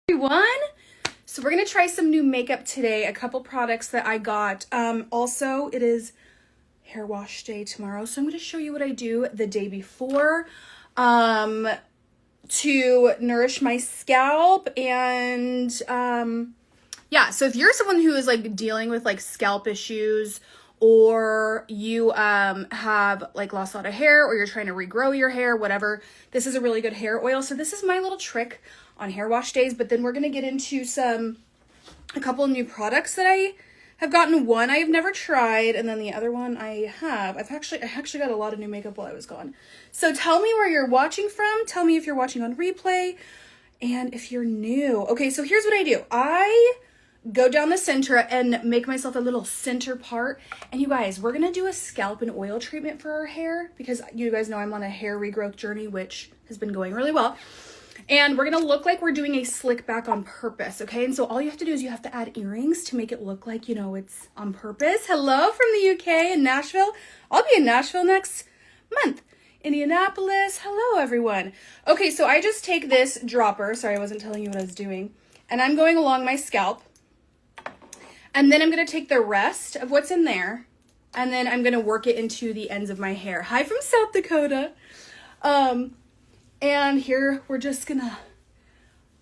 Everyone, so we're gonna try some new makeup today. A couple products that I got. Also, it is hair wash day tomorrow, so I'm gonna show you what I do the day before to nourish my scalp. And yeah, so if you're someone who is like dealing with like scalp issues, or you have like lost a lot of hair, or you're trying to regrow your hair, whatever, this is a really good hair oil. So this is my little trick on hair wash days. But then we're gonna get into a couple of new products that I have gotten. One I have never tried, and then the other one I have. I actually got a lot of new makeup while I was gone. So tell me where you're watching from. Tell me if you're watching on replay, and if you're new. Okay, so here's what I do. I go down the center and make myself a little center part. And you guys, we're gonna do a scalp and oil treatment for our hair, because you guys know I'm on a hair regrowth journey, which has been going really well. And we're gonna look like we're doing a slick back on purpose, okay? And so all you have to do is you have to add earrings to make it look like, you know, it's on purpose. Hello from the UK and Nashville. I'll be in Nashville next month. Indianapolis, hello everyone. Okay, so I just take this dropper, sorry I wasn't telling you what I was doing, and I'm going along my scalp. And then I'm gonna take the rest of what's in there, and then I'm gonna work it into the ends of my hair. Hi from South Dakota. And here we're just gonna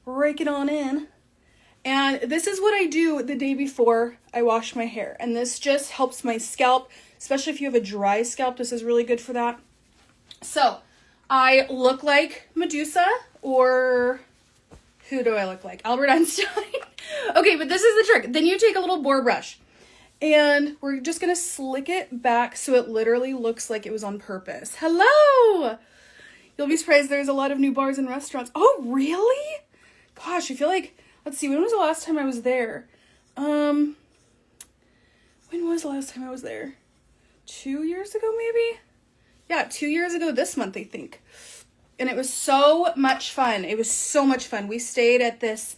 rake it on in. And this is what I do the day before I wash my hair. And this just helps my scalp, especially if you have a dry scalp. This is really good for that. So I look like Medusa, or who do I look like? Albert Einstein. Okay, but this is the trick. Then you take a little boar brush, and we're just gonna slick it back so it literally looks like it was on purpose. Hello! You'll be surprised there's a lot of new bars and restaurants. Oh, really? Gosh, I feel like, let's see, when was the last time I was there? When was the last time I was there? 2 years ago, maybe? Yeah, 2 years ago this month, I think. And it was so much fun. It was so much fun. We stayed at this,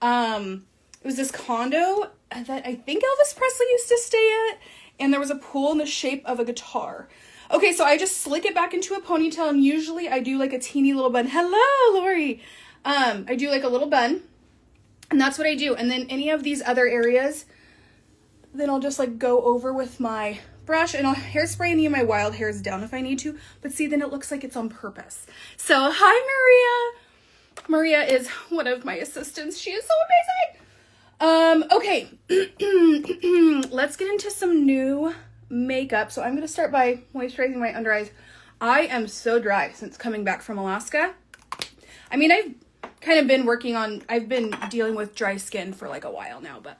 it was this condo that I think Elvis Presley used to stay at. And there was a pool in the shape of a guitar. Okay, so I just slick it back into a ponytail, and usually I do like a teeny little bun. Hello, Lori. I do like a little bun, and that's what I do. And then any of these other areas, then I'll just like go over with my brush, and I'll hairspray any of my wild hairs down if I need to. But see, then it looks like it's on purpose. So hi, Maria. Maria is one of my assistants. She is so amazing. Okay, let's get into some new makeup. So I'm going to start by moisturizing my under eyes. I am so dry since coming back from Alaska. I mean, I've kind of been I've been dealing with dry skin for like a while now, but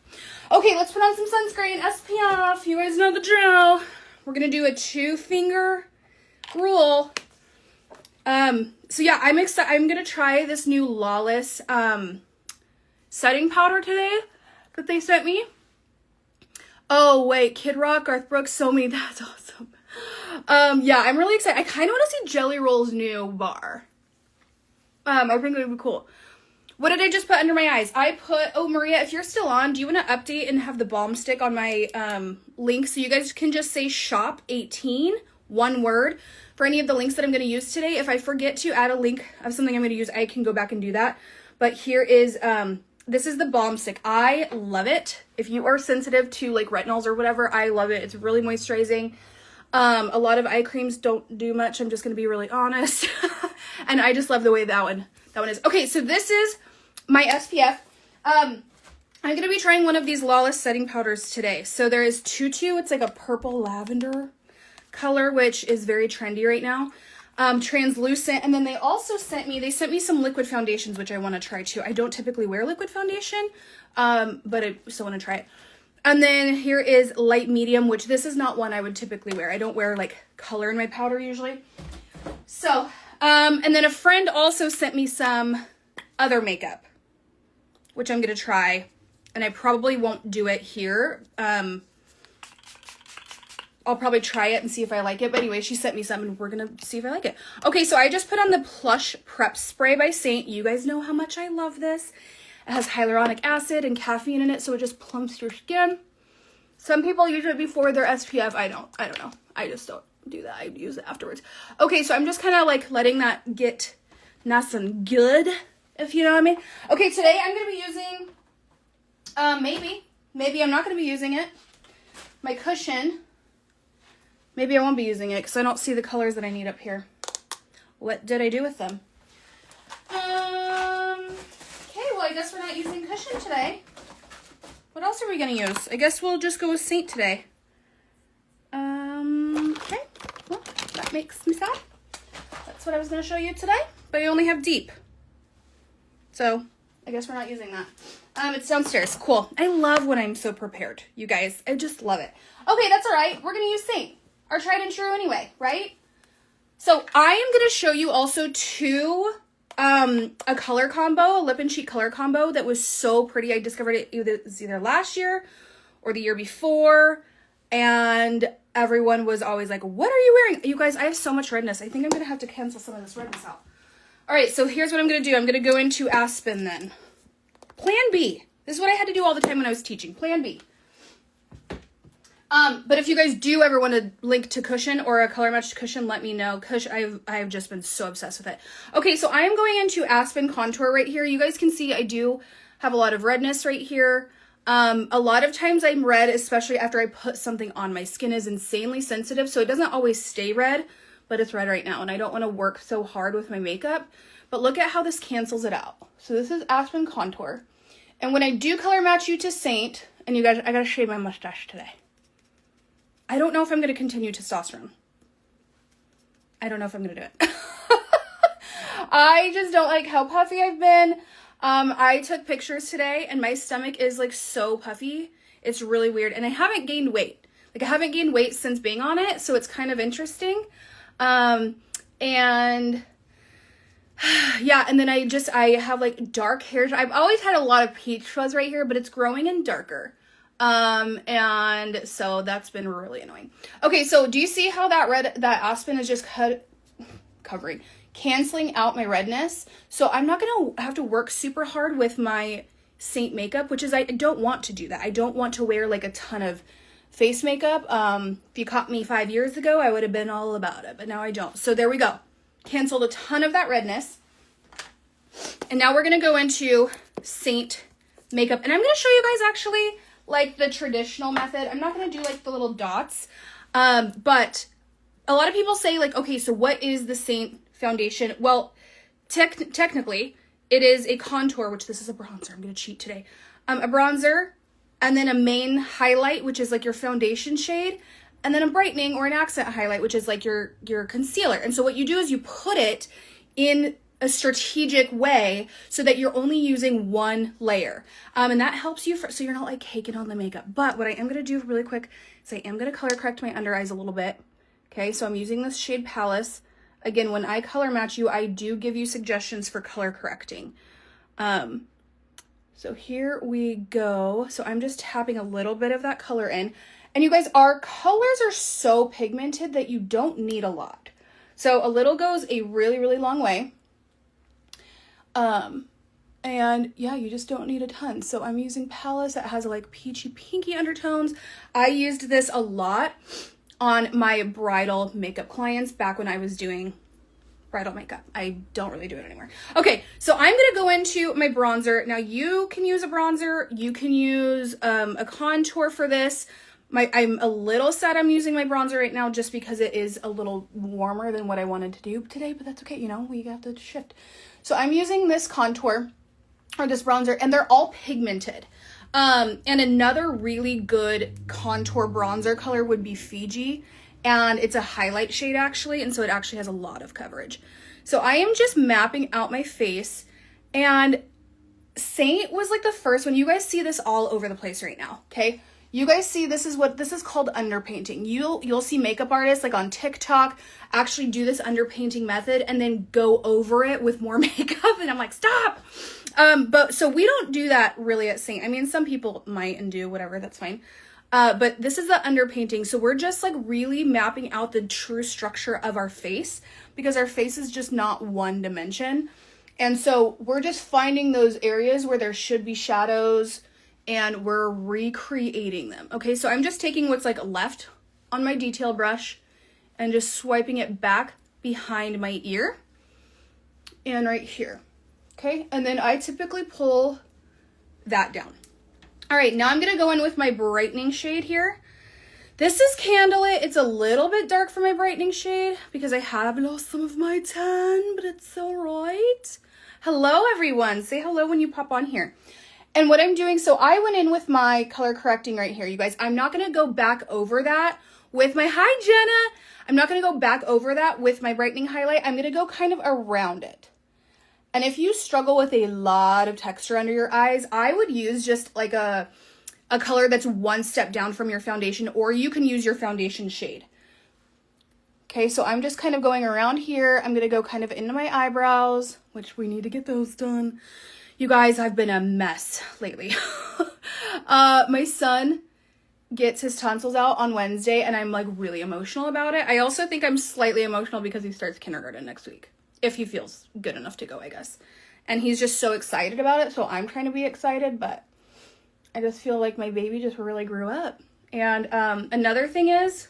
okay, let's put on some sunscreen, SPF. You guys know the drill. We're going to do a 2-finger rule. So yeah, I'm excited. I'm going to try this new Lawless setting powder today that they sent me. Oh, wait, Kid Rock, Garth Brooks, so many. That's awesome. Yeah, I'm really excited. I kind of want to see Jelly Roll's new bar. I think it would be cool. What did I just put under my eyes? Oh, Maria, if you're still on, do you want to update and have the balm stick on my link so you guys can just say shop 18, one word, for any of the links that I'm going to use today? If I forget to add a link of something I'm going to use, I can go back and do that. But here is, this is the balm stick. I love it. If you are sensitive to like retinols or whatever, I love it. It's really moisturizing. A lot of eye creams don't do much. I'm just going to be really honest. And I just love the way that one is. Okay, so this is my SPF. I'm going to be trying one of these Lawless setting powders today. So there is Tutu. It's like a purple lavender color, which is very trendy right now. Translucent. And then they also sent me some liquid foundations, which I want to try too. I don't typically wear liquid foundation, but I still want to try it. And then here is light medium, which this is not one I would typically wear. I don't wear like color in my powder usually. So, and then a friend also sent me some other makeup, which I'm going to try, and I probably won't do it here. I'll probably try it and see if I like it. But anyway, she sent me some, and we're going to see if I like it. Okay, so I just put on the Plush Prep Spray by Saint. You guys know how much I love this. It has hyaluronic acid and caffeine in it, so it just plumps your skin. Some people use it before their SPF. I don't know. I just don't do that. I use it afterwards. Okay, so I'm just kind of like letting that get nice and good if you know what I mean. Okay, today I'm going to be using, maybe I'm not going to be using it. My cushion, maybe I won't be using it because I don't see the colors that I need up here. What did I do with them? Okay, well, I guess we're not using cushion today. What else are we going to use? I guess we'll just go with Saint today. Okay, well, that makes me sad. That's what I was going to show you today, but I only have Deep. So, I guess we're not using that. It's downstairs. Cool. I love when I'm so prepared, you guys. I just love it. Okay, that's all right. We're going to use Saint. Our tried and true anyway, right? So, I am going to show you also a color combo, a lip and cheek color combo that was so pretty. I discovered it either last year or the year before, and everyone was always like, what are you wearing? You guys, I have so much redness. I think I'm going to have to cancel some of this redness out. All right, so here's what I'm going to do. I'm going to go into Aspen then. Plan B. This is what I had to do all the time when I was teaching. Plan B. But if you guys do ever want to link to cushion or a color matched cushion, let me know. I've just been so obsessed with it. Okay, so I am going into Aspen Contour right here. You guys can see I do have a lot of redness right here. A lot of times I'm red, especially after I put something on. My skin is insanely sensitive, so it doesn't always stay red, but it's red right now, and I don't want to work so hard with my makeup. But look at how this cancels it out. So this is Aspen Contour. And when I do color match you to Saint, and you guys, I gotta shave my mustache today. I don't know if I'm going to continue testosterone. I don't know if I'm going to do it. I just don't like how puffy I've been. I took pictures today and my stomach is like so puffy. It's really weird. And I haven't gained weight. Like I haven't gained weight since being on it. So it's kind of interesting. And yeah, and then I have like dark hair. I've always had a lot of peach fuzz right here, but it's growing in darker. And so that's been really annoying. Okay, so do you see how that Aspen is just canceling out my redness? So I'm not going to have to work super hard with my Saint makeup, which is, I don't want to do that. I don't want to wear like a ton of face makeup. If you caught me 5 years ago, I would have been all about it, but now I don't. So there we go. Canceled a ton of that redness. And now we're going to go into Saint makeup. And I'm going to show you guys actually like the traditional method. I'm not going to do like the little dots. But a lot of people say like, okay, so what is the Saint foundation? Well, technically it is a contour, which this is a bronzer. I'm going to cheat today. A bronzer and then a main highlight, which is like your foundation shade, and then a brightening or an accent highlight, which is like your concealer. And so what you do is you put it in a strategic way so that you're only using one layer. And that helps you so you're not like caking on the makeup. But what I am going to do really quick is I am going to color correct my under eyes a little bit. Okay, so I'm using this shade Palace. Again, when I color match you, I do give you suggestions for color correcting. So here we go. So I'm just tapping a little bit of that color in. And you guys, our colors are so pigmented that you don't need a lot. So a little goes a really, really long way. And yeah, you just don't need a ton. So I'm using Palace that has like peachy pinky undertones. I used this a lot on my bridal makeup clients back when I was doing bridal makeup. I don't really do it anymore. Okay, so I'm going to go into my bronzer. Now you can use a bronzer. You can use a contour for this. I'm a little sad I'm using my bronzer right now just because it is a little warmer than what I wanted to do today, but that's okay. You know, we have to shift. So I'm using this contour or this bronzer, and they're all pigmented. And another really good contour bronzer color would be Fiji, and it's a highlight shade actually, and so it actually has a lot of coverage. So I am just mapping out my face, and Saint was like the first one. You guys see this all over the place right now, okay? You guys see this is called underpainting. You'll see makeup artists like on TikTok actually do this underpainting method and then go over it with more makeup, and I'm like, stop. But so we don't do that really at Saint. I mean, some people might and do, whatever, that's fine. But this is the underpainting. So we're just like really mapping out the true structure of our face because our face is just not one dimension. And so we're just finding those areas where there should be shadows and we're recreating them. Okay, so I'm just taking what's like left on my detail brush and just swiping it back behind my ear and right here. Okay, and then I typically pull that down. All right, now I'm gonna go in with my brightening shade here. This is Candlelit. It's a little bit dark for my brightening shade because I have lost some of my tan, but it's all right. Hello, everyone. Say hello when you pop on here. And what I'm doing, so I went in with my color correcting right here, you guys. I'm not gonna go back over that with my, hi, Jenna. I'm not gonna go back over that with my brightening highlight. I'm gonna go kind of around it. And if you struggle with a lot of texture under your eyes, I would use just like a color that's one step down from your foundation, or you can use your foundation shade. Okay, so I'm just kind of going around here. I'm gonna go kind of into my eyebrows, which we need to get those done. You guys, I've been a mess lately. My son gets his tonsils out on Wednesday, and I'm like really emotional about it. I also think I'm slightly emotional because he starts kindergarten next week, if he feels good enough to go, I guess. And he's just so excited about it, so I'm trying to be excited, but I just feel like my baby just really grew up. And another thing is,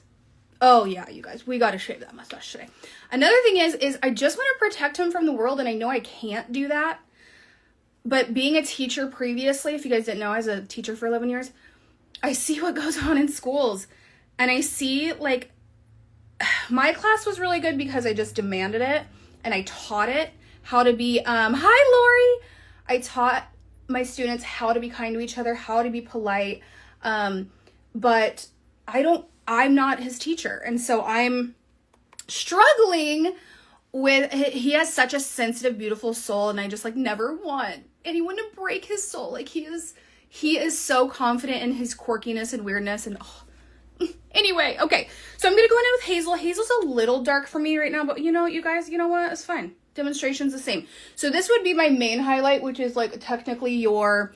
oh yeah, you guys, we got to shave that mustache today. Another thing is I just want to protect him from the world, and I know I can't do that. But being a teacher previously, if you guys didn't know, I was a teacher for 11 years, I see what goes on in schools. And I see, like, my class was really good because I just demanded it, and I taught it how to be, hi, Lori. I taught my students how to be kind to each other, how to be polite, but I'm not his teacher, and so I'm struggling with, he has such a sensitive, beautiful soul, and I just like never want anyone to break his soul. Like he is so confident in his quirkiness and weirdness, and anyway, okay, so I'm gonna go in with Hazel. Hazel's a little dark for me right now, but you know, you guys, you know what, it's fine. Demonstration's the same. So this would be my main highlight, which is like technically your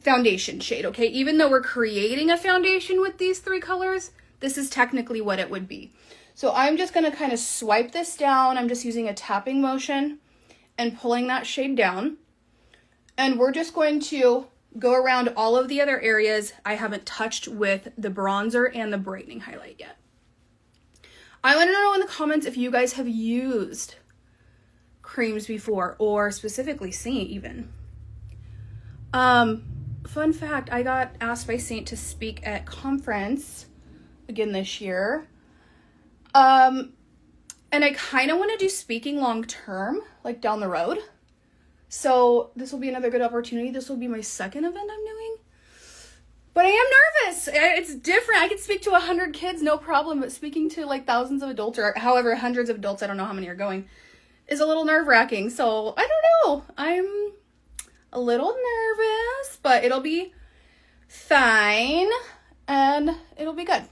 foundation shade, okay? Even though we're creating a foundation with these three colors, this is technically what it would be. So I'm just gonna kind of swipe this down. I'm just using a tapping motion and pulling that shade down. And we're just going to go around all of the other areas I haven't touched with the bronzer and the brightening highlight yet. I want to know in the comments if you guys have used creams before, or specifically Saint even. Fun fact, I got asked by Saint to speak at conference again this year. And I kind of want to do speaking long term, like down the road. So this will be another good opportunity. This will be my second event I'm doing. But I am nervous. It's different. I could speak to 100 kids, no problem. But speaking to like thousands of adults, or however, hundreds of adults, I don't know how many are going, is a little nerve-wracking. So I don't know. I'm a little nervous, but it'll be fine. And it'll be good.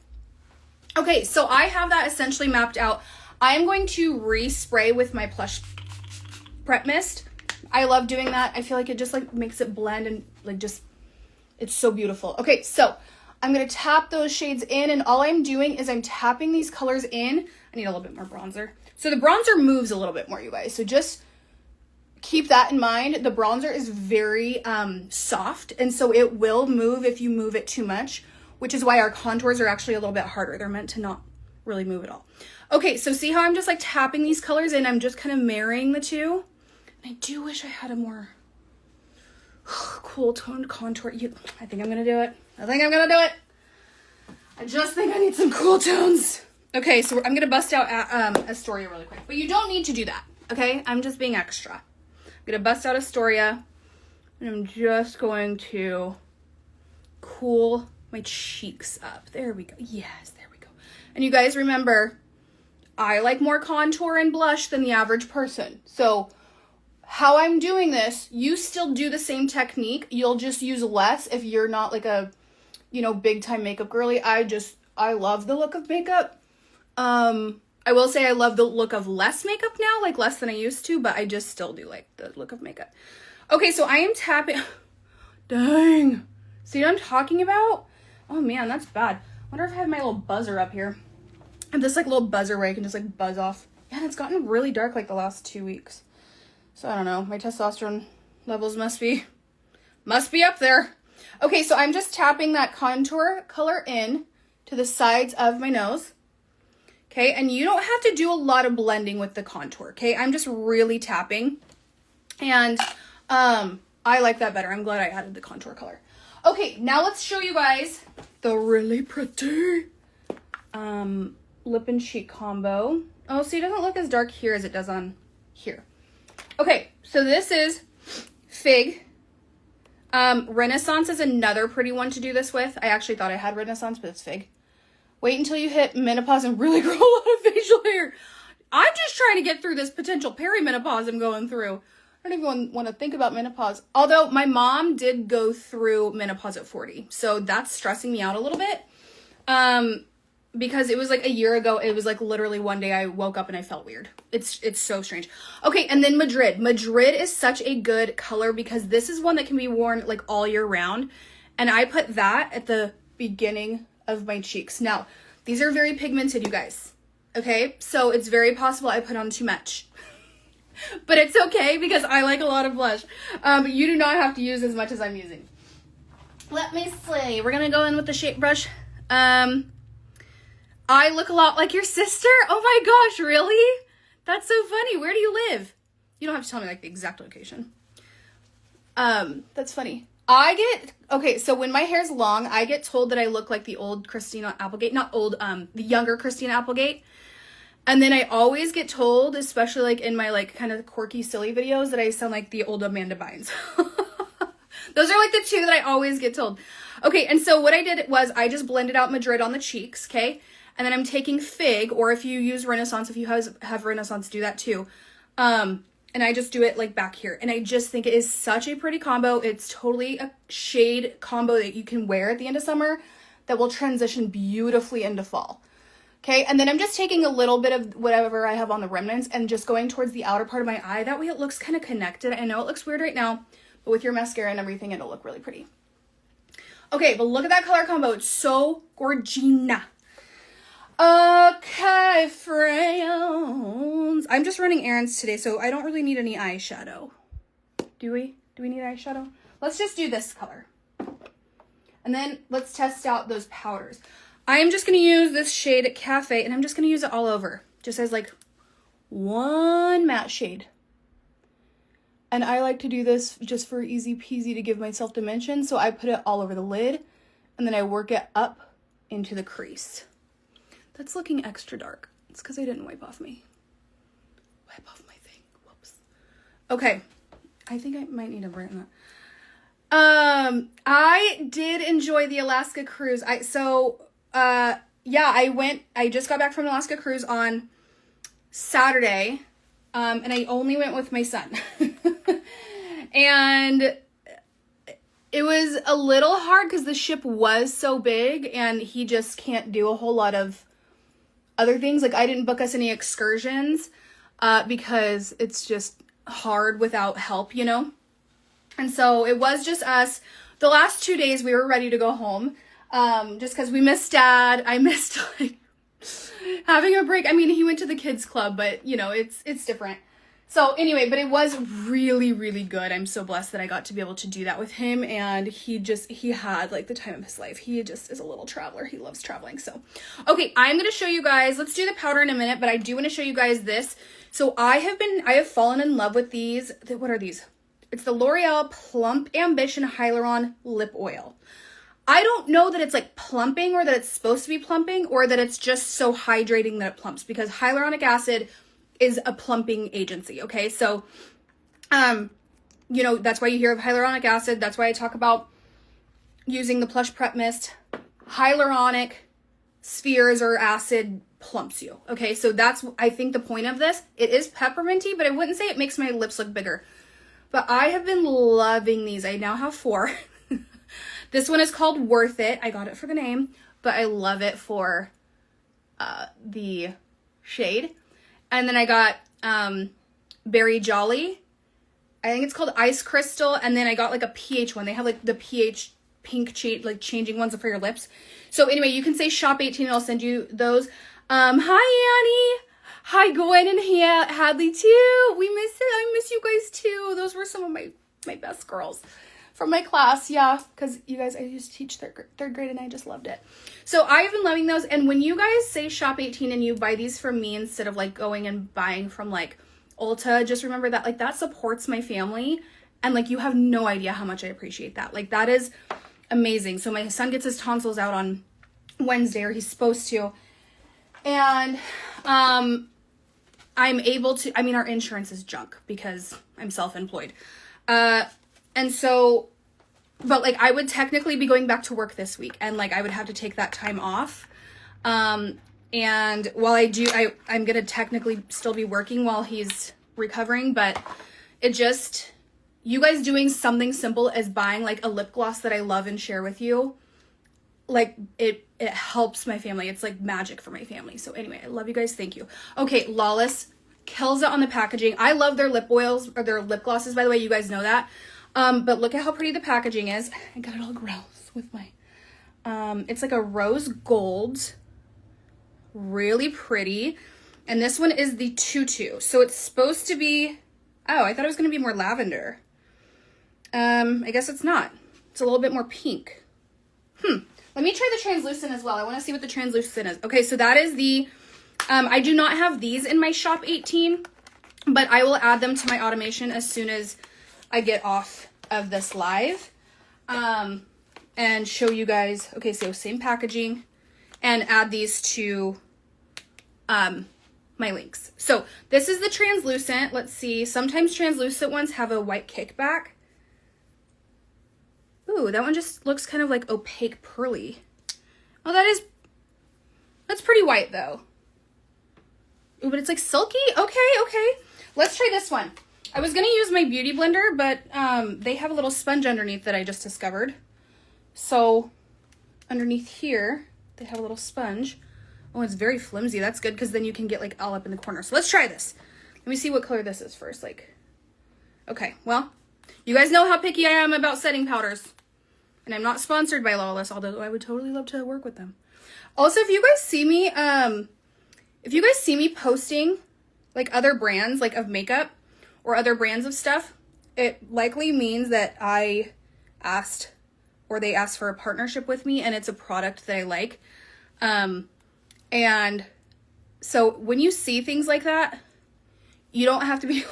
Okay, so I have that essentially mapped out. I am going to respray with my Plush Prep Mist. I love doing that. I feel like it just like makes it blend and like just, it's so beautiful. Okay, so I'm going to tap those shades in, and all I'm doing is I'm tapping these colors in. I need a little bit more bronzer. So the bronzer moves a little bit more, you guys. So just keep that in mind. The bronzer is very soft, and so it will move if you move it too much, which is why our contours are actually a little bit harder. They're meant to not really move at all. Okay, so see how I'm just like tapping these colors in? I'm just kind of marrying the two. I do wish I had a more cool toned contour. I think I'm gonna do it. I just think I need some cool tones. Okay, so I'm gonna bust out Astoria really quick, but you don't need to do that, okay? I'm just being extra. I'm gonna bust out Astoria, and I'm just going to cool my cheeks up. There we go. Yes, there we go. And you guys remember, I like more contour and blush than the average person. So how I'm doing this, you still do the same technique. You'll just use less if you're not like a, you know, big time makeup girly. I love the look of makeup. I will say I love the look of less makeup now, like less than I used to, but I just still do like the look of makeup. Okay, so I am tapping. Dang. See what I'm talking about? Oh man, that's bad. I wonder if I have my little buzzer up here. I have this like little buzzer where I can just like buzz off. Yeah, and it's gotten really dark like the last 2 weeks. So I don't know, my testosterone levels must be up there. Okay, so I'm just tapping that contour color in to the sides of my nose. Okay, and you don't have to do a lot of blending with the contour, okay? I'm just really tapping. And I like that better. I'm glad I added the contour color. Okay, now let's show you guys the really pretty lip and cheek combo. Oh, see, it doesn't look as dark here as it does on here. Okay, so this is Fig. Renaissance is another pretty one to do this with. I actually thought I had Renaissance, but it's Fig. Wait until you hit menopause and really grow a lot of facial hair. I'm just trying to get through this potential perimenopause I'm going through. I don't even want to think about menopause. Although my mom did go through menopause at 40. So that's stressing me out a little bit. Because it was like a year ago. It was like literally one day I woke up and I felt weird. It's so strange. Okay, and then Madrid. Madrid is such a good color because this is one that can be worn like all year round. And I put that at the beginning of my cheeks. Now, these are very pigmented, you guys. Okay, so it's very possible I put on too much. But it's okay because I like a lot of blush. You do not have to use as much as I'm using. Let me see. We're going to go in with the shape brush. I look a lot like your sister. Oh my gosh, really? That's so funny. Where do you live? You don't have to tell me like the exact location. That's funny. Okay, so when my hair's long, I get told that I look like the old Christina Applegate. Not old, the younger Christina Applegate. And then I always get told, especially like in my like kind of quirky, silly videos, that I sound like the old Amanda Bynes. Those are like the two that I always get told. Okay, and so what I did was I just blended out Madrid on the cheeks, okay? And then I'm taking Fig, or if you use Renaissance, if you have Renaissance, do that too. And I just do it like back here. And I just think it is such a pretty combo. It's totally a shade combo that you can wear at the end of summer that will transition beautifully into fall. Okay, and then I'm just taking a little bit of whatever I have on the remnants and just going towards the outer part of my eye. That way it looks kind of connected. I know it looks weird right now, but with your mascara and everything, it'll look really pretty. Okay, but look at that color combo. It's so gorgina. Okay, friends. I'm just running errands today, so I don't really need any eyeshadow. Do we? Do we need eyeshadow? Let's just do this color. And then let's test out those powders. I am just going to use this shade at Cafe, and I'm just going to use it all over. Just as like one matte shade. And I like to do this just for easy peasy to give myself dimension. So I put it all over the lid, and then I work it up into the crease. That's looking extra dark. It's because I didn't wipe off my thing. Whoops. Okay. I think I might need to brighten that. I did enjoy the Alaska cruise. I just got back from the Alaska cruise on Saturday. And I only went with my son. And it was a little hard because the ship was so big and he just can't do a whole lot of other things. Like I didn't book us any excursions, because it's just hard without help, you know? And so it was just us. The last 2 days we were ready to go home. Just because we missed Dad. I missed like having a break. I mean, he went to the kids club, but you know, it's different. So anyway, but it was really, really good. I'm so blessed that I got to be able to do that with him. And he had like the time of his life. He just is a little traveler. He loves traveling. So, okay, I'm going to show you guys, let's do the powder in a minute, but I do want to show you guys this. So I have fallen in love with these. What are these? It's the L'Oreal Plump Ambition Hyaluron Lip Oil. I don't know that it's like plumping or that it's supposed to be plumping or that it's just so hydrating that it plumps, because hyaluronic acid is a plumping agency. Okay. So, you know, that's why you hear of hyaluronic acid. That's why I talk about using the Plush Prep Mist. Hyaluronic spheres or acid plumps you. Okay. So that's, I think, the point of this. It is pepperminty, but I wouldn't say it makes my lips look bigger. But I have been loving these. I now have 4. This one is called Worth It. I got it for the name, but I love it for the shade. And then I got Berry Jolly. I think it's called Ice Crystal. And then I got like a pH one. They have like the pH pink like changing ones for your lips. So anyway, you can say shop 18 and I'll send you those. Hi Annie. Hi Gwen and Hadley too. We miss it. I miss you guys too. Those were some of my best girls from my class. Yeah, because you guys, I used to teach third grade and I just loved it. So I've been loving those. And when you guys say shop 18 and you buy these from me instead of like going and buying from like Ulta, just remember that like that supports my family And like, you have no idea how much I appreciate that. Like, that is amazing. So my son gets his tonsils out on Wednesday, or he's supposed to. And I'm able to, I mean, our insurance is junk because I'm self-employed. And so, but like, I would technically be going back to work this week, and like, I would have to take that time off. And while I do, I'm going to technically still be working while he's recovering, but it just, you guys doing something simple as buying like a lip gloss that I love and share with you, like it helps my family. It's like magic for my family. So anyway, I love you guys. Thank you. Okay. Lawless kills it on the packaging. I love their lip oils, or their lip glosses, by the way, you guys know that. But look at how pretty the packaging is. I got it all gross with my, it's like a rose gold, really pretty. And this one is the tutu. So it's supposed to be, oh, I thought it was going to be more lavender. I guess it's not. It's a little bit more pink. Let me try the translucent as well. I want to see what the translucent is. Okay, so that is the, I do not have these in my shop 18, but I will add them to my automation as soon as I get off of this live, and show you guys. Okay, so same packaging, and add these to, my links. So this is the translucent. Let's see. Sometimes translucent ones have a white kickback. Ooh, that one just looks kind of like opaque pearly. Oh, that's pretty white though. Ooh, but it's like silky. Okay. Let's try this one. I was going to use my beauty blender, but they have a little sponge underneath that I just discovered. So underneath here, they have a little sponge. Oh, it's very flimsy. That's good, because then you can get like all up in the corner. So let's try this. Let me see what color this is first. Like, okay, well, you guys know how picky I am about setting powders. And I'm not sponsored by Lawless, although I would totally love to work with them. Also, if you guys see me posting like other brands like of makeup or other brands of stuff, it likely means that I asked, or they asked for a partnership with me, and it's a product that I like. And so when you see things like that, you don't have to be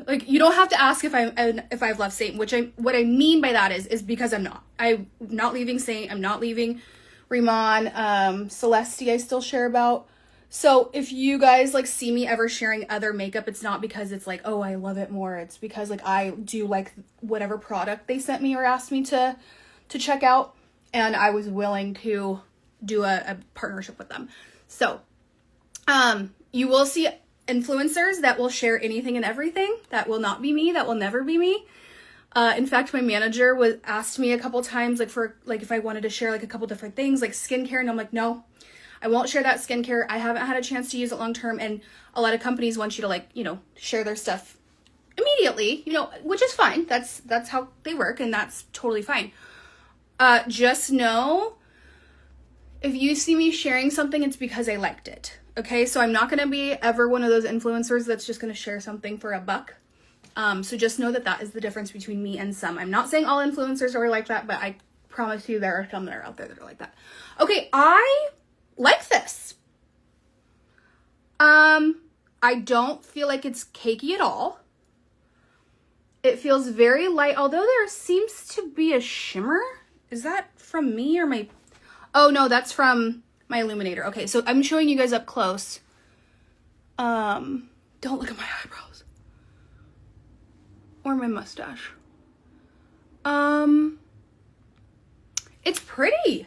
like you don't have to ask if I've left Saint, what I mean by that is because I'm not leaving Saint, I'm not leaving Riemann, Celeste I still share about. So if you guys like see me ever sharing other makeup, it's not because it's like, oh, I love it more. It's because like I do like whatever product they sent me or asked me to check out, and I was willing to do a partnership with them. So you will see influencers that will share anything and everything. That will not be me. That will never be me. In fact, my manager asked me a couple times, like for like if I wanted to share like a couple different things like skincare, and I'm like, no, I won't share that skincare. I haven't had a chance to use it long term, and a lot of companies want you to like, you know, share their stuff immediately, you know, which is fine. That's how they work, and that's totally fine. Just know, if you see me sharing something, it's because I liked it. Okay, so I'm not going to be ever one of those influencers that's just going to share something for a buck. So just know that that is the difference between me and some. I'm not saying all influencers are like that, but I promise you there are some that are out there that are like that. Okay, I like this. I don't feel like it's cakey at all. It feels very light, although there seems to be a shimmer. Is that from me or my... Oh, no, that's from my illuminator. Okay, so I'm showing you guys up close. Don't look at my eyebrows. Or my mustache. It's pretty.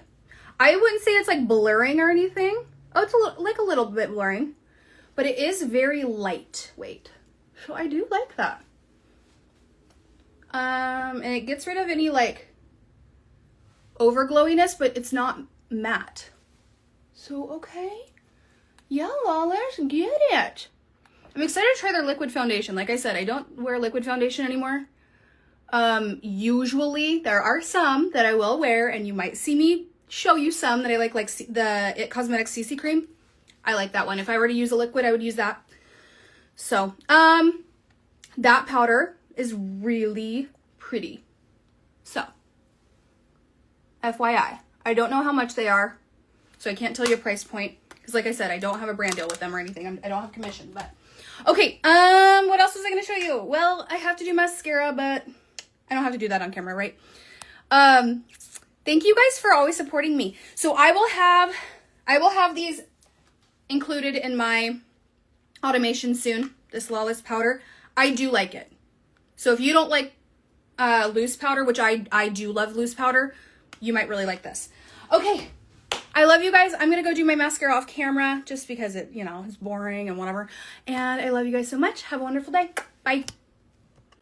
I wouldn't say it's like blurring or anything. Oh, it's a little bit blurring. But it is very lightweight. So I do like that. And it gets rid of any like overglowiness, but it's not matte. So, okay. Yeah, Lawless, get it. I'm excited to try their liquid foundation. Like I said, I don't wear liquid foundation anymore. Usually there are some that I will wear, and you might see me show you some that I like the It Cosmetics CC cream. I like that one. If I were to use a liquid, I would use that. So, that powder is really pretty. So, FYI, I don't know how much they are, so I can't tell you a price point, because like I said, I don't have a brand deal with them or anything. I don't have commission, but Okay, what else was I gonna show you? Well, I have to do mascara, but I don't have to do that on camera, right? Thank you guys for always supporting me. So I will have these included in my automation soon, this Lawless powder. I do like it. So if you don't like loose powder, which I do love loose powder, you might really like this. Okay, I love you guys. I'm gonna go do my mascara off camera just because it, you know, it's boring and whatever. And I love you guys so much. Have a wonderful day. Bye.